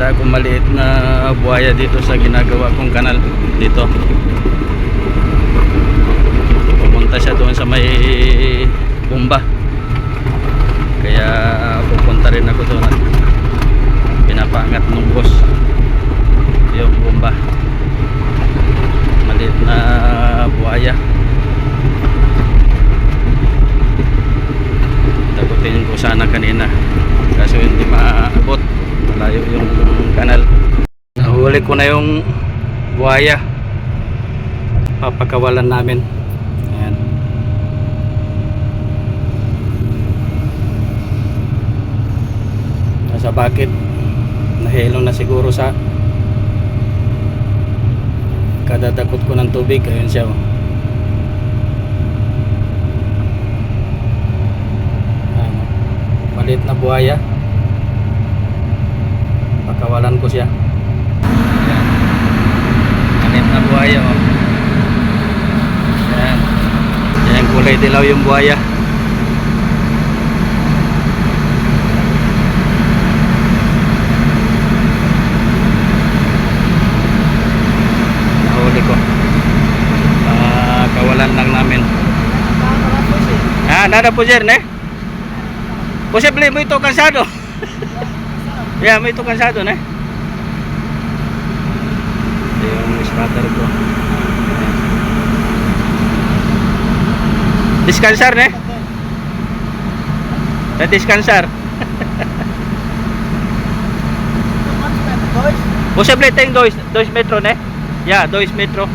nakita akong maliit na buhaya dito sa ginagawa kong kanal dito. Pumunta siya doon sa may bomba, kaya pupunta rin ako doon at pinapangat ng boss yung bomba. Maliit na buhaya, tagutin ko sana kanina kaso hindi maabot, malayo yung kanal. Nahuli ko na yung buhaya, papakawalan namin. Ayan. Nasa bakit, nahilo na siguro sa kadadakot ko ng tubig. Ayun siya, oh. Ayan, oh. Maliit na buhaya, pakawalan ko siya. Ayan. Maliit na buhaya, oh. Ayan. Ayan, kulay dilaw yung buhaya. Nahuli ko. Kawalan lang namin. Nada po sir, ne? Posible mo ito kansado. Yeah, mo ito kansado, ne? Ito yung starter ko. Diskansar, ne? Diskansar. Posible tayong 2 metro, ne? Yeah, 2 metro.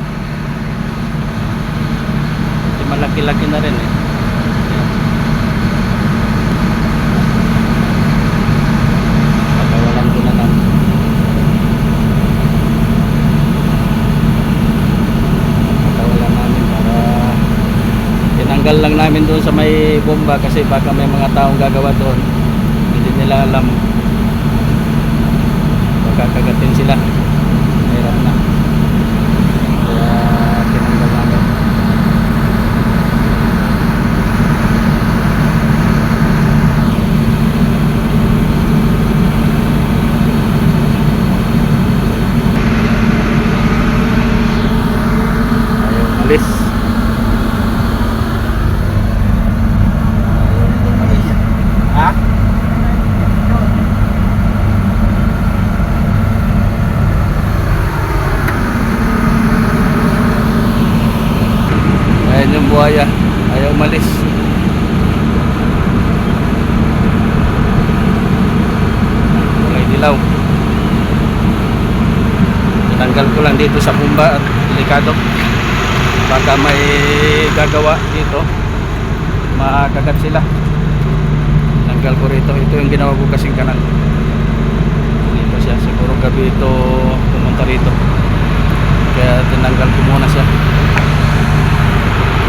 Ito malaki-laki na rin, eh. Pakawalan ko na lang. Pakawalan namin para tinanggal lang namin doon sa may bomba kasi baka may mga taong gagawa doon, hindi nila alam, baka kagatin sila, hirap na, kaya tinanggal namin. Ayaw malis. Ha? Ayan yung buhaya, ayaw malis. Kulay dilaw. Tinanggal ko lang dito sa bomba at delikado, baka may gagawa dito, makagat sila. Tinanggal ko rito. Ito yung ginawa ko kasing kanal. Dito siya, siguro gabi ito pumunta rito, kaya tinanggal ko muna siya,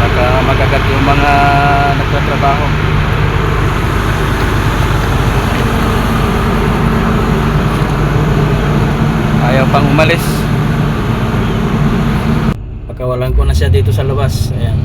baka magagat yung mga nagtatrabaho. Ayaw pang umalis. Pagkawalan ko na siya dito sa labas. Ayan.